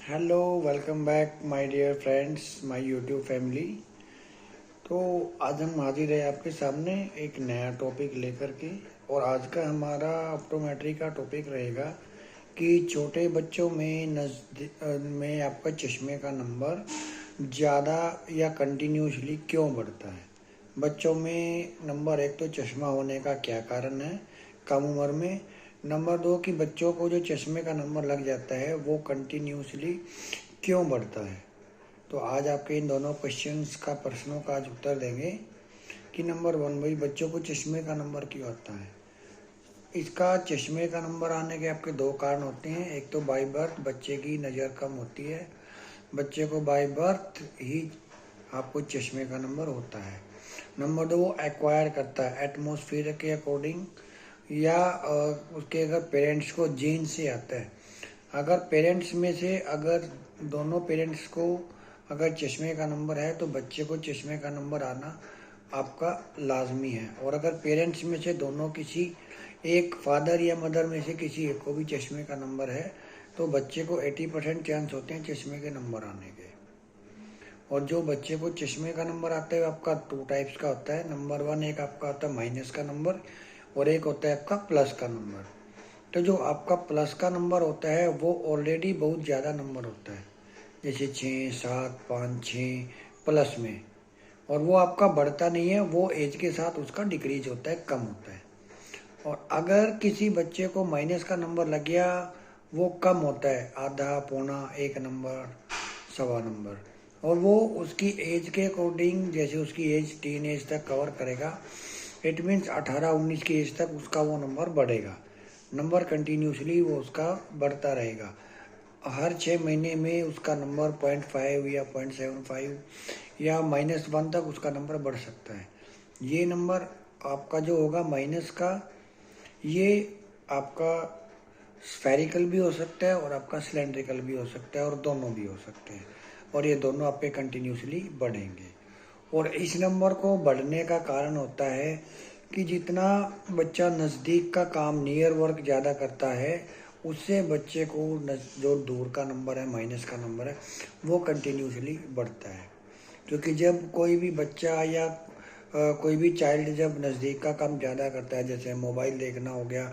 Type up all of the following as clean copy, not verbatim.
Hello, welcome back my dear friends, my YouTube family. तो आज हम हाजिर है आपके सामने एक नया टॉपिक लेकर के। और आज का हमारा ऑप्टोमेट्री का टॉपिक रहेगा कि छोटे बच्चों में में आपका चश्मे का नंबर ज़्यादा या कंटिन्यूसली क्यों बढ़ता है। बच्चों में नंबर एक तो चश्मा होने का क्या कारण है कम उम्र में। नंबर दो कि बच्चों को जो चश्मे का नंबर लग जाता है वो कंटिन्यूसली क्यों बढ़ता है। तो आज आपके इन दोनों प्रश्नों का आज उत्तर देंगे कि नंबर वन, भाई बच्चों को चश्मे का नंबर क्यों आता है। इसका चश्मे का नंबर आने के आपके दो कारण होते हैं। एक तो बाय बर्थ बच्चे की नज़र कम होती है, बच्चे को बाय बर्थ ही आपको चश्मे का नंबर होता है। नंबर दो, वो एक्वायर करता है एटमॉस्फेयर के अकॉर्डिंग या उसके अगर पेरेंट्स को जीन से आता है। अगर पेरेंट्स में से अगर दोनों पेरेंट्स को अगर चश्मे का नंबर है तो बच्चे को चश्मे का नंबर आना आपका लाजमी है। और अगर पेरेंट्स में से दोनों किसी एक फादर या मदर में से किसी एक को भी चश्मे का नंबर है तो बच्चे को 80% चांस होते हैं चश्मे के नंबर आने के। और जो बच्चे को चश्मे का नंबर आता है आपका टू टाइप्स का होता है। नंबर वन, एक आपका होता है माइनस का नंबर और एक होता है आपका प्लस का नंबर। तो जो आपका प्लस का नंबर होता है वो ऑलरेडी बहुत ज़्यादा नंबर होता है, जैसे 6, 7, 5, 6 प्लस में। और वो आपका बढ़ता नहीं है, वो एज के साथ उसका डिक्रीज होता है, कम होता है। और अगर किसी बच्चे को माइनस का नंबर लग गया, वो कम होता है, आधा, पौना, एक नंबर, सवा नंबर। और वो उसकी एज के अकॉर्डिंग, जैसे उसकी एज टीन एज तक कवर करेगा, इट मीन्स 18-19 की एज तक उसका वो नंबर बढ़ेगा। नंबर कंटिन्यूसली वो उसका बढ़ता रहेगा। हर 6 महीने में उसका नंबर 0.5 या 0.75 या -1 तक उसका नंबर बढ़ सकता है। ये नंबर आपका जो होगा माइनस का, ये आपका स्फेरिकल भी हो सकता है और आपका सिलेंड्रिकल भी हो सकता है और दोनों भी हो सकते हैं। और ये दोनों आप पे कंटिन्यूसली बढ़ेंगे। और इस नंबर को बढ़ने का कारण होता है कि जितना बच्चा नज़दीक का काम, नियर वर्क ज़्यादा करता है, उससे बच्चे को जो दूर का नंबर है, माइनस का नंबर है, वो कंटिन्यूसली बढ़ता है। क्योंकि जब कोई भी बच्चा या कोई भी चाइल्ड जब नज़दीक का काम ज़्यादा करता है, जैसे मोबाइल देखना हो गया,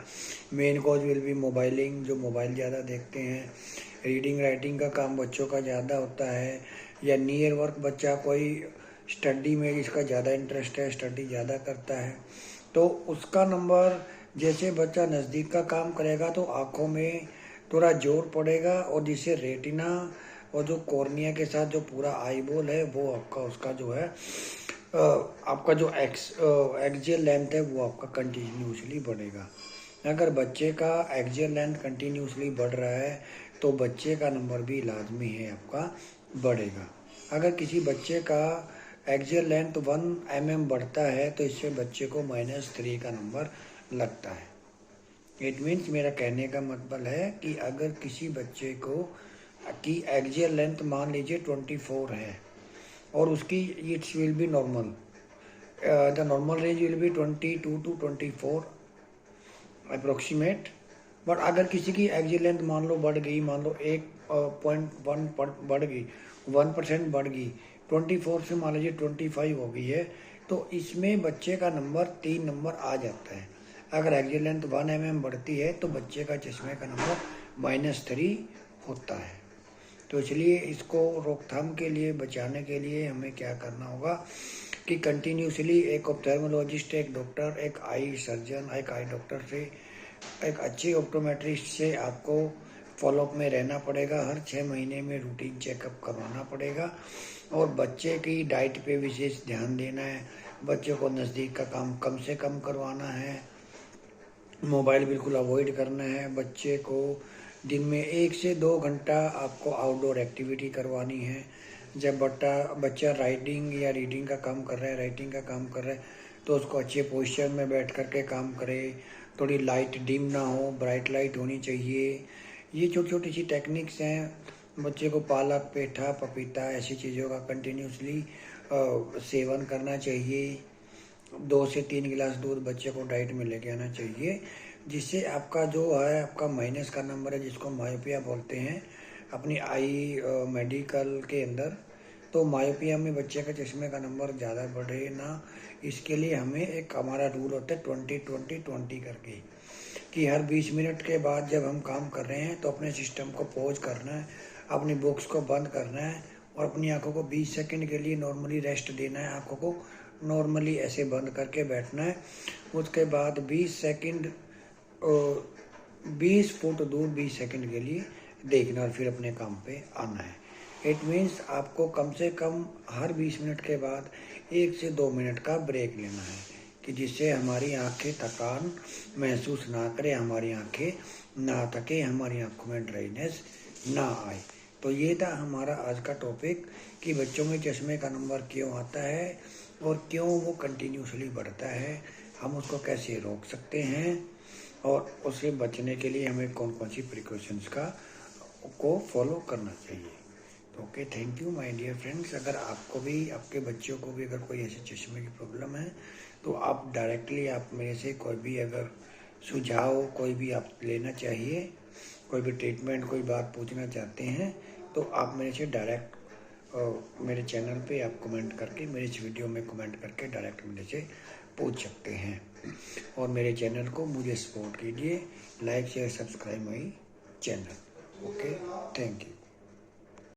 मेन कॉज विल बी मोबाइलिंग, जो मोबाइल ज़्यादा देखते हैं। रीडिंग राइटिंग का काम बच्चों का ज़्यादा होता है, या नियर वर्क बच्चा कोई स्टडी में जिसका ज़्यादा इंटरेस्ट है, स्टडी ज़्यादा करता है, तो उसका नंबर, जैसे बच्चा नज़दीक का काम करेगा तो आँखों में थोड़ा जोर पड़ेगा और जिससे रेटिना और जो कॉर्निया के साथ जो पूरा आईबॉल है वो आपका उसका जो है आपका जो एक्सियल लेंथ है वो आपका कंटिन्यूसली बढ़ेगा। अगर बच्चे का एक्सियल लेंथ कंटिन्यूसली बढ़ रहा है तो बच्चे का नंबर भी लाजमी है आपका बढ़ेगा। अगर किसी बच्चे का एक्सियल लेंथ 1 mm बढ़ता है तो इससे बच्चे को -3 का नंबर लगता है। इट मीन्स, मेरा कहने का मतलब है कि अगर किसी बच्चे को की एक्सियल लेंथ मान लीजिए 24 है और उसकी it's will be normal, the normal range will be 22 to 24 approximate. But अगर किसी की एक्सियल लेंथ मान लो बढ़ गई, मान लो 1.1 बढ़ गई, 1% बढ़ गई, 24 से मान लीजिए 25 हो गई है, तो इसमें बच्चे का नंबर 3 नंबर आ जाता है। अगर एक्सियल लेंथ 1 mm बढ़ती है तो बच्चे का चश्मे का नंबर -3 होता है। तो इसलिए इसको रोकथाम के लिए, बचाने के लिए हमें क्या करना होगा कि कंटिन्यूसली एक ऑप्थेल्मोलॉजिस्ट, एक डॉक्टर, एक आई सर्जन, एक आई डॉक्टर से, एक अच्छे ऑप्टोमेट्रिस्ट से आपको फॉलोअप में रहना पड़ेगा। हर 6 महीने में रूटीन चेकअप करवाना पड़ेगा और बच्चे की डाइट पे विशेष ध्यान देना है। बच्चों को नज़दीक का काम कम से कम करवाना है, मोबाइल बिल्कुल अवॉइड करना है। बच्चे को दिन में 1 से 2 घंटा आपको आउटडोर एक्टिविटी करवानी है। जब बच्चा राइटिंग या रीडिंग का काम कर रहा है, राइटिंग का काम कर रहा है, तो उसको अच्छे पोस्चर में बैठ कर के काम करे। थोड़ी लाइट डिम ना हो, ब्राइट लाइट होनी चाहिए। ये छोटी छोटी सी टेक्निक्स हैं। बच्चे को पालक, पेठा, पपीता ऐसी चीज़ों का कंटिन्यूसली सेवन करना चाहिए। 2 से 3 गिलास दूध बच्चे को डाइट में लेके आना चाहिए, जिससे आपका जो है, आपका माइनस का नंबर है जिसको मायोपिया बोलते हैं, अपनी आई मेडिकल के अंदर। तो मायोपिया में बच्चे का चश्मे का नंबर ज़्यादा बढ़े ना, इसके लिए हमें एक हमारा रूल होता है 20-20-20 करके, कि हर 20 मिनट के बाद जब हम काम कर रहे हैं तो अपने सिस्टम को पॉज करना है, अपनी बुक्स को बंद करना है और अपनी आंखों को 20 सेकंड के लिए नॉर्मली रेस्ट देना है। आंखों को नॉर्मली ऐसे बंद करके बैठना है। उसके बाद 20 सेकंड 20 फुट दूर 20 सेकंड के लिए देखना और फिर अपने काम पे आना है। इट मीन्स आपको कम से कम हर 20 मिनट के बाद 1 से 2 मिनट का ब्रेक लेना है, कि जिससे हमारी आंखें थकान महसूस ना करें, हमारी आंखें ना थके, हमारी आंखों में ड्राइनेस ना आए। तो ये था हमारा आज का टॉपिक, कि बच्चों में चश्मे का नंबर क्यों आता है और क्यों वो कंटिन्यूसली बढ़ता है, हम उसको कैसे रोक सकते हैं और उससे बचने के लिए हमें कौन कौन सी प्रिकॉशंस को फॉलो करना चाहिए। तो okay, thank you my dear friends. अगर आपको भी, आपके बच्चों को भी अगर कोई ऐसे चश्मे की प्रॉब्लम है तो आप डायरेक्टली आप मेरे से कोई भी अगर सुझाव कोई भी आप लेना चाहिए, कोई भी ट्रीटमेंट, कोई बात पूछना चाहते हैं, तो आप मेरे से डायरेक्ट मेरे चैनल पे आप कमेंट करके, मेरे इस वीडियो में कमेंट करके डायरेक्ट मेरे से पूछ सकते हैं। और मेरे चैनल को मुझे सपोर्ट कीजिए, like share subscribe my channel. Okay, thank you.